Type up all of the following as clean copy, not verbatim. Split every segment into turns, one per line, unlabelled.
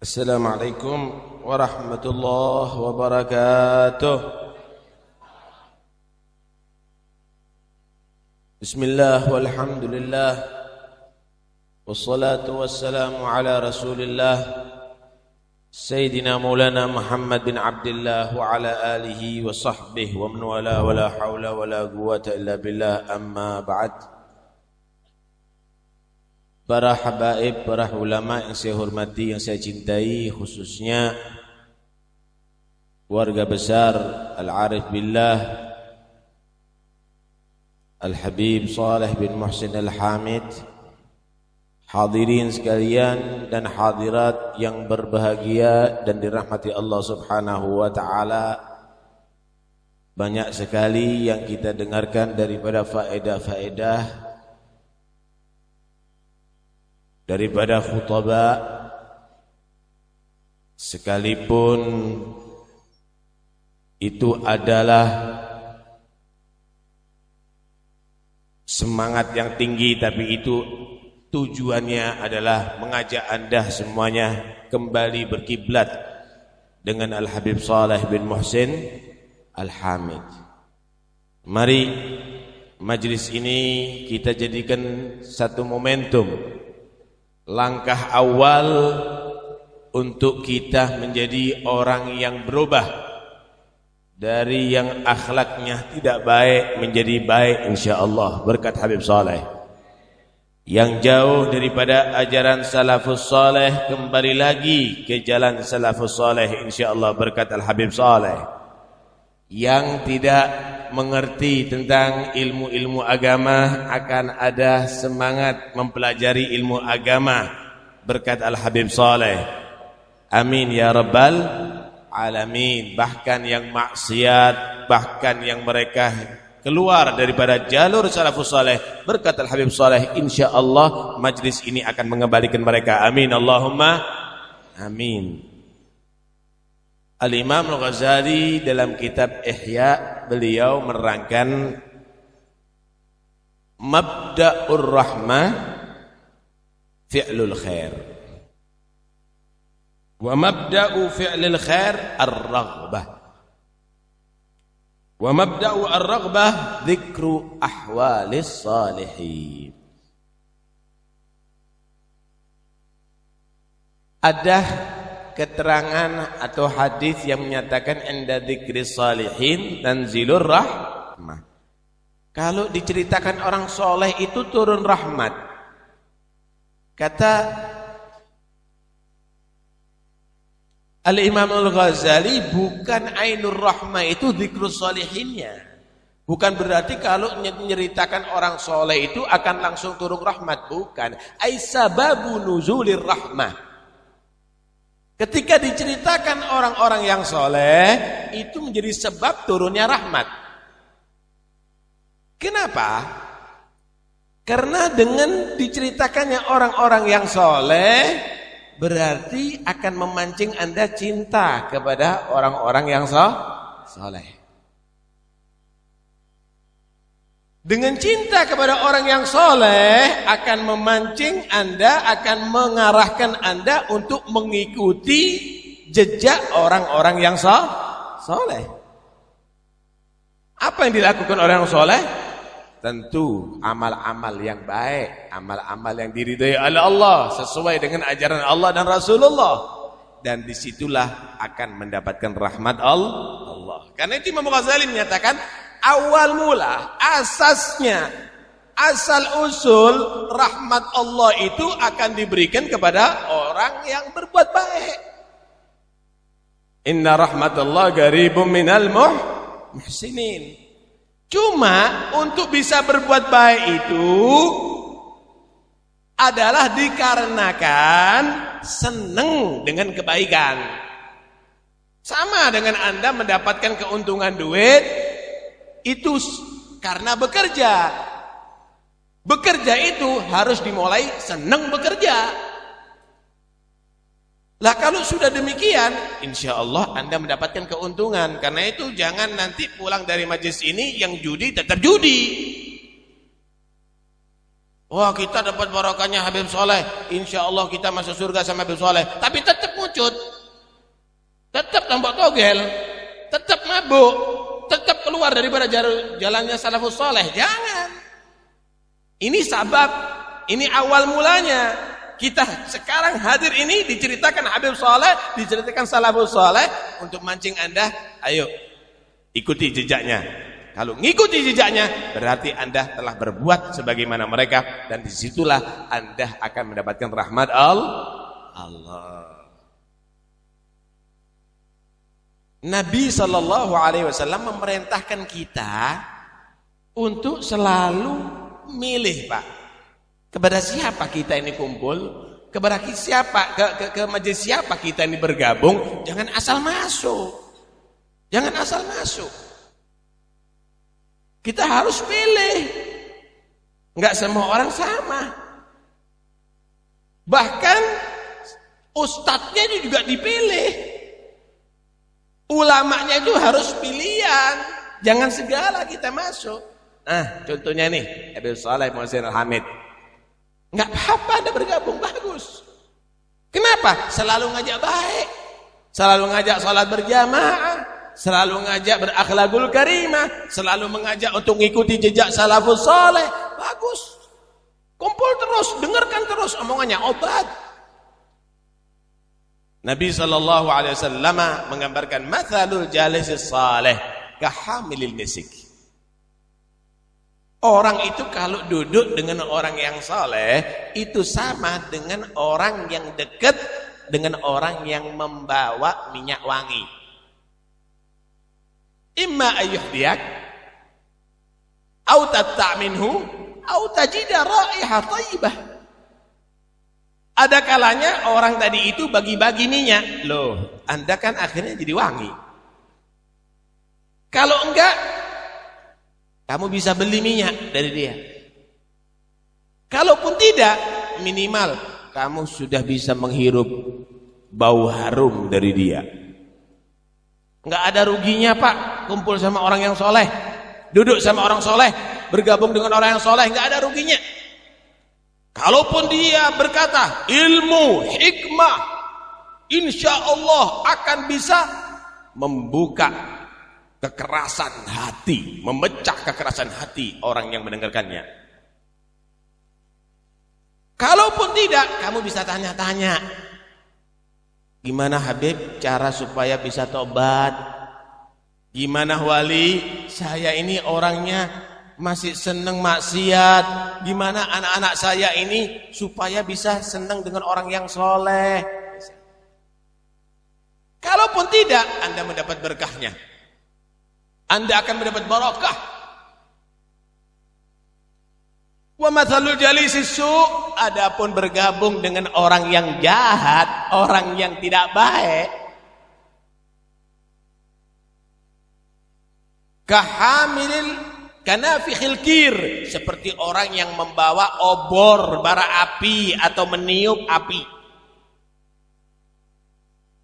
Assalamualaikum warahmatullahi wabarakatuh. Bismillah walhamdulillah wassalatu wassalamu ala rasulillah Sayyidina Maulana Muhammad bin Abdullah wa ala alihi wa sahbihi wa man wala wa la hawla wa la quwwata illa billah, amma ba'd. Para habaib, para ulama yang saya hormati, yang saya cintai, khususnya keluarga besar Al-Arif Billah Al-Habib Saleh bin Muhsin Al-Hamid, hadirin sekalian dan hadirat yang berbahagia dan dirahmati Allah Subhanahu wa taala. Banyak sekali yang kita dengarkan daripada faedah-faedah daripada khutbah, sekalipun itu adalah semangat yang tinggi, tapi itu tujuannya adalah mengajak Anda semuanya kembali berkiblat dengan Al-Habib Saleh bin Muhsin Al-Hamid. Mari majlis ini kita jadikan satu momentum, langkah awal untuk kita menjadi orang yang berubah dari yang akhlaknya tidak baik menjadi baik insyaallah berkat Habib Saleh. Yang jauh daripada ajaran salafus saleh kembali lagi ke jalan salafus saleh insyaallah berkat Al-Habib Saleh. Yang tidak mengerti tentang ilmu-ilmu agama akan ada semangat mempelajari ilmu agama berkat Al-Habib Saleh. Amin ya rabbal alamin. Bahkan yang maksiat, bahkan yang mereka keluar daripada jalur salafus saleh berkat Al-Habib Saleh, insyaallah majlis ini akan mengembalikan mereka. Amin Allahumma amin. Al-Imam Al-Ghazali dalam kitab Ihya, beliau menerangkan mabda'ur rahmah fi'lul khair wa mabda'u fi'lil khair ar-raghbah wa mabda'u ar-raghbah dzikru ahwalis salihin. Ada keterangan atau hadis yang menyatakan inda dzikris salihin tanzilur rahmah. Kalau diceritakan orang soleh itu turun rahmat. Kata Al-Imam Al-Ghazali, bukan ainur rahmah itu dzikrus salihinnya. Bukan berarti kalau menceritakan orang soleh itu akan langsung turun rahmat, bukan. Ai sababu nuzulir rahmah. Ketika diceritakan orang-orang yang soleh, itu menjadi sebab turunnya rahmat. Kenapa? Karena dengan diceritakannya orang-orang yang soleh, berarti akan memancing Anda cinta kepada orang-orang yang soleh. Dengan cinta kepada orang yang soleh akan memancing Anda, akan mengarahkan Anda untuk mengikuti jejak orang-orang yang soleh. Apa yang dilakukan orang yang soleh? Tentu amal-amal yang baik, amal-amal yang diridhai oleh Allah, sesuai dengan ajaran Allah dan Rasulullah. Dan disitulah akan mendapatkan rahmat Allah. Karena itu Imam Ghazali menyatakan, awal mula, asasnya, asal usul rahmat Allah itu akan diberikan kepada orang yang berbuat baik. Inna rahmatullah qaribum minal muhsinin. Cuma untuk bisa berbuat baik itu adalah dikarenakan senang dengan kebaikan. Sama dengan Anda mendapatkan keuntungan duit itu karena bekerja. Bekerja itu harus dimulai senang bekerja. Lah kalau sudah demikian, insya Allah Anda mendapatkan keuntungan. Karena itu jangan nanti pulang dari majelis ini yang judi tetap judi. Wah, kita dapat barokahnya Habib Saleh, insya Allah kita masuk surga sama Habib Saleh, tapi tetap mau pengecut, tetap nampak togel, tetap mabuk, tetap keluar daripada jalannya salafus saleh. Jangan. Ini sabab, ini awal mulanya. Kita sekarang hadir ini diceritakan Habib Saleh, diceritakan salafus saleh untuk mancing Anda, ayo ikuti jejaknya. Kalau ngikuti jejaknya berarti Anda telah berbuat sebagaimana mereka, dan disitulah Anda akan mendapatkan rahmat Allah. Nabi SAW memerintahkan kita untuk selalu milih, Pak. Kepada siapa kita ini kumpul? Kepada siapa? Ke majelis siapa kita ini bergabung? Jangan asal masuk. Jangan asal masuk. Kita harus pilih. Enggak semua orang sama. Bahkan ustadznya itu juga dipilih. Ulamanya itu harus pilihan. Jangan segala kita masuk. Nah, contohnya nih, Habib Saleh Muhsin Al-Hamid. Enggak apa-apa Anda bergabung, bagus. Kenapa? Selalu ngajak baik, selalu ngajak salat berjamaah, selalu ngajak berakhlakul karimah, selalu mengajak untuk mengikuti jejak salafus saleh. Bagus. Kumpul terus, dengarkan terus omongannya, obat. Nabi SAW menggambarkan mathalul jalisis saleh kahamilil misik. Orang itu kalau duduk dengan orang yang saleh itu sama dengan orang yang dekat dengan orang yang membawa minyak wangi. Imma ayyuhdiyak au tatta'minhu au tajida raihah thayyibah. Ada kalanya orang tadi itu bagi-bagi minyak. Loh, Anda kan akhirnya jadi wangi. Kalau enggak, kamu bisa beli minyak dari dia. Kalaupun tidak, minimal kamu sudah bisa menghirup bau harum dari dia. Enggak ada ruginya, Pak, kumpul sama orang yang soleh, duduk sama orang soleh, bergabung dengan orang yang soleh, enggak ada ruginya. Kalaupun dia berkata ilmu, hikmah, insya Allah akan bisa membuka kekerasan hati, memecah kekerasan hati orang yang mendengarkannya. Kalaupun tidak, kamu bisa tanya-tanya, gimana Habib cara supaya bisa tobat? Gimana wali? Saya ini orangnya masih seneng maksiat. Gimana anak-anak saya ini supaya bisa senang dengan orang yang soleh? Kalaupun tidak, Anda mendapat berkahnya. Anda akan mendapat barakah. Wa mathalul jalisis su', adapun bergabung dengan orang yang jahat, orang yang tidak baik, kahamilil kanafikhil kir, seperti orang yang membawa obor bara api atau meniup api.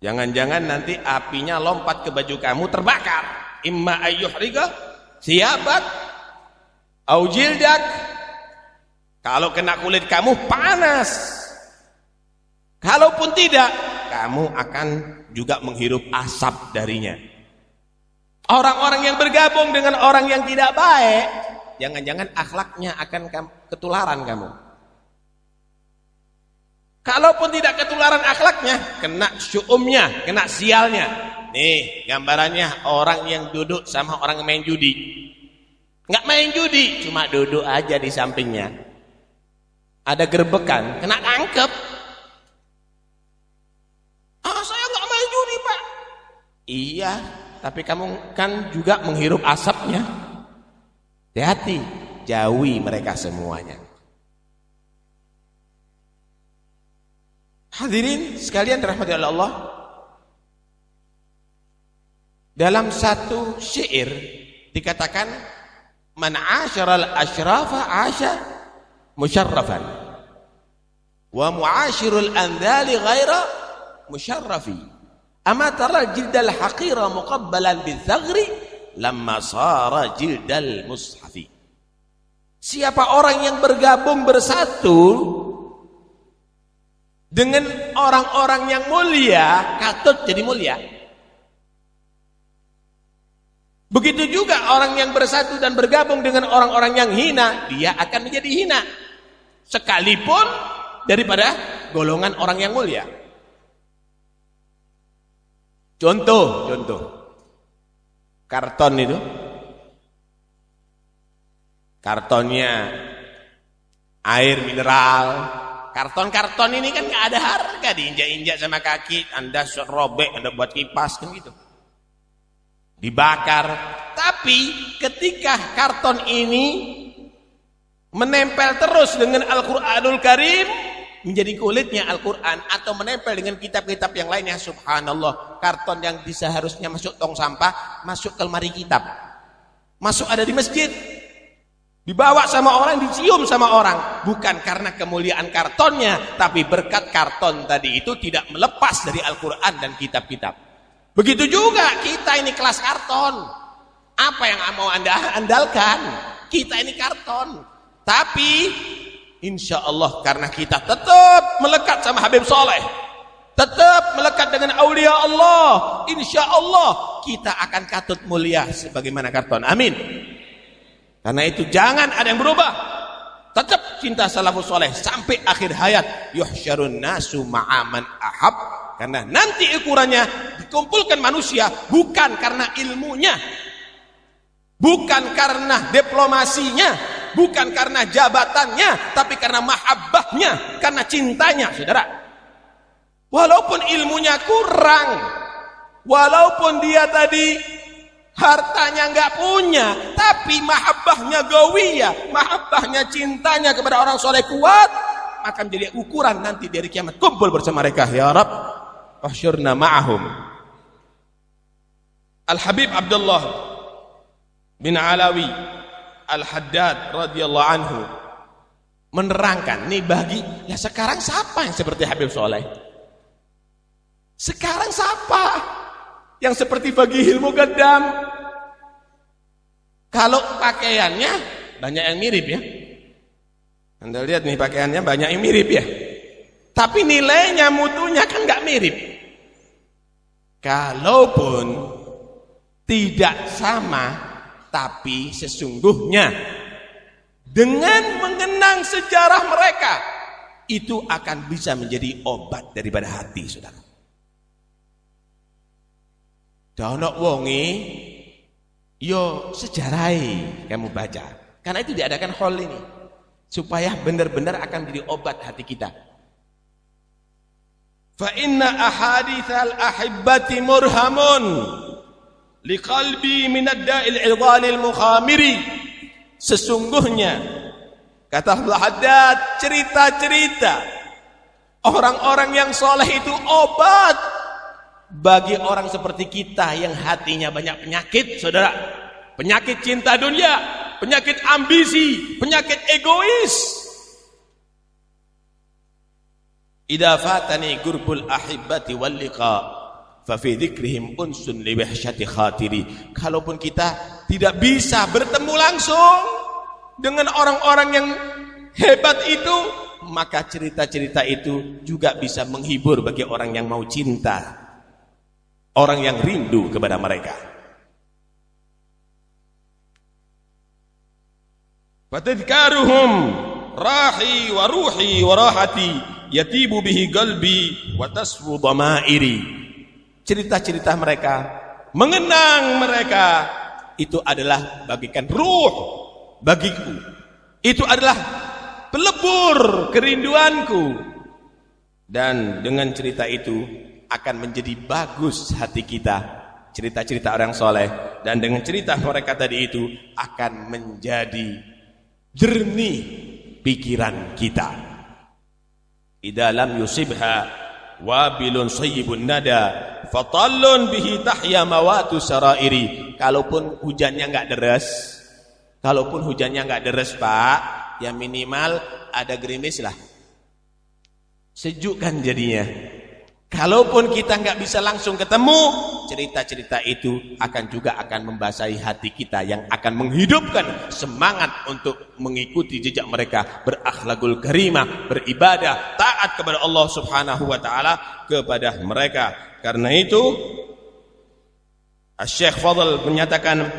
Jangan-jangan nanti apinya lompat ke baju kamu, terbakar. Imma ayyuhriga siabak au jildak. Kalau kena kulit kamu panas. Kalaupun tidak, kamu akan juga menghirup asap darinya. Orang-orang yang bergabung dengan orang yang tidak baik, jangan-jangan akhlaknya akan ketularan kamu. Kalaupun tidak ketularan akhlaknya, kena syu'umnya, kena sialnya. Nih gambarannya orang yang duduk sama orang yang main judi. Nggak main judi, cuma duduk aja di sampingnya. Ada gerbekan, kena tangkep. Saya nggak main judi, Pak. Iya, tapi kamu kan juga menghirup asapnya. Hati-hati, jauhi mereka semuanya. Hadirin sekalian dirahmati oleh Allah. Dalam satu syair dikatakan man 'asyaral asyrafa 'asya musyarrafan wa mu'ashirul andhali ghaira musyarrafi. Ama tara jildal haqira muqabbalan bizaghri lamma sara jildal mushafi. Siapa orang yang bergabung bersatu dengan orang-orang yang mulia, katut jadi mulia. Begitu juga orang yang bersatu dan bergabung dengan orang-orang yang hina, dia akan menjadi hina. Sekalipun daripada golongan orang yang mulia. Contoh. Karton itu. Kartonnya air mineral. Karton-karton ini kan gak ada harga, diinjak-injak sama kaki, Anda robek, Anda buat kipas kan gitu. Dibakar. Tapi ketika karton ini menempel terus dengan Al-Quranul Karim, menjadi kulitnya Al-Quran, atau menempel dengan kitab-kitab yang lainnya, subhanallah, karton yang seharusnya masuk tong sampah, masuk ke lemari kitab, masuk ada di masjid, dibawa sama orang, dicium sama orang, bukan karena kemuliaan kartonnya, tapi berkat karton tadi itu tidak melepas dari Al-Quran dan kitab-kitab. Begitu juga kita ini kelas karton. Apa yang mau Anda andalkan? Kita ini karton. Tapi insya Allah karena kita tetap melekat sama Habib Soleh, tetap melekat dengan aulia Allah, insya Allah kita akan katut mulia sebagaimana karton. Amin. Karena itu jangan ada yang berubah. Tetap cinta salafus soleh sampai akhir hayat. Yuhsyarun nasu ma'aman ahab. Karena nanti ukurannya dikumpulkan manusia bukan karena ilmunya, bukan karena diplomasinya, bukan karena jabatannya, tapi karena mahabbahnya, karena cintanya, saudara. Walaupun ilmunya kurang, walaupun dia tadi hartanya nggak punya, tapi mahabbahnya gawiyah, mahabbahnya cintanya kepada orang soleh kuat, akan menjadi ukuran nanti dari kiamat kumpul bersama mereka. Ya Rabb, wahsyurna ma'ahum. Al-Habib Abdullah bin Alawi Al-Haddad radhiyallahu anhu menerangkan nih bagi ya sekarang siapa yang seperti Habib Soleh? Sekarang siapa yang seperti Bagihil Muqaddam? Kalau pakaiannya banyak yang mirip ya. Anda lihat nih pakaiannya banyak yang mirip ya. Tapi nilainya, mutunya kan nggak mirip. Kalaupun tidak sama, tapi sesungguhnya dengan mengenang sejarah mereka, itu akan bisa menjadi obat daripada hati, saudara. Donok wongi, yo sejarai kamu baca. Karena itu diadakan hall ini, supaya benar-benar akan menjadi obat hati kita. Fa inna ahaditsal ahibbati murhamun liqalbi min ad-da'il 'idhalil mukhamiri. Sesungguhnya kata Al-Haddad, cerita-cerita orang-orang yang soleh itu obat bagi orang seperti kita yang hatinya banyak penyakit, saudara. Penyakit cinta dunia, penyakit ambisi, penyakit egois. Idza fatani gurbul ahibbati wal liqa fa fi dzikrihim unsun li wahsyati khatiri. Kalaupun kita tidak bisa bertemu langsung dengan orang-orang yang hebat itu, maka cerita-cerita itu juga bisa menghibur bagi orang yang mau cinta, orang yang rindu kepada mereka. Fatadhkaruhum rahi wa ruhi wa rahati yatibu bihi qalbi wa tasfu dhamairi. Cerita-cerita mereka, mengenang mereka, itu adalah bagikan ruh bagiku. Itu adalah pelebur kerinduanku. Dan dengan cerita itu akan menjadi bagus hati kita. Cerita-cerita orang soleh. Dan dengan cerita mereka tadi itu akan menjadi jernih pikiran kita. Idza lam yusibha wabilun sayyibun nada fatallun bihi tahya mawatu sarairi. Kalaupun hujannya enggak deres, kalaupun hujannya enggak deres, Pak, ya minimal ada gerimis lah. Sejuk kan jadinya. Kalaupun kita nggak bisa langsung ketemu, cerita-cerita itu akan membasahi hati kita yang akan menghidupkan semangat untuk mengikuti jejak mereka, berakhlakul karimah, beribadah, taat kepada Allah Subhanahu wa taala kepada mereka. Karena itu Syekh Fadl menyatakan,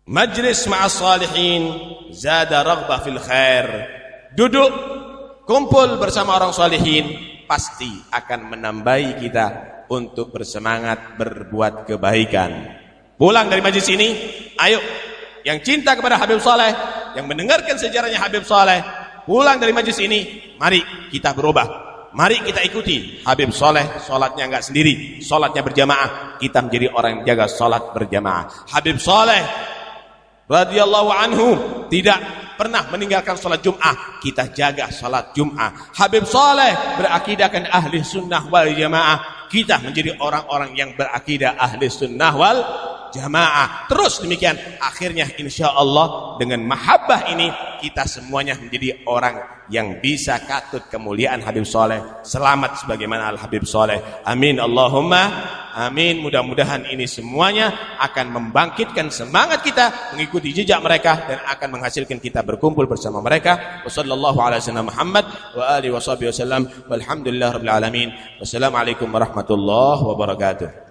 majlis ma'as salihin zada raghbah fil khair. Duduk kumpul bersama orang salihin pasti akan menambahi kita untuk bersemangat berbuat kebaikan. Pulang dari majlis ini, ayo yang cinta kepada Habib Saleh, yang mendengarkan sejarahnya Habib Saleh, pulang dari majlis ini, mari kita berubah. Mari kita ikuti Habib Saleh, salatnya enggak sendiri, salatnya berjamaah. Kita menjadi orang yang jaga salat berjamaah. Habib Saleh radhiyallahu anhu tidak pernah meninggalkan salat Jum'ah, kita jaga salat Jum'ah. Habib Saleh berakidahkan ahli sunnah wal jamaah, kita menjadi orang-orang yang berakidah ahli sunnah wal jamaah. Terus demikian, akhirnya insya Allah dengan mahabbah ini kita semuanya menjadi orang yang bisa katut kemuliaan Habib Saleh, selamat sebagaimana Al Habib Saleh. Amin Allahumma amin. Mudah-mudahan ini semuanya akan membangkitkan semangat kita mengikuti jejak mereka dan akan menghasilkan kita berkumpul bersama mereka. Wassallallahu ala sayyidina Muhammad wa alihi washabihi wasallam. Walhamdulillahirabbil alamin. Wassalamualaikum warahmatullahi wabarakatuh.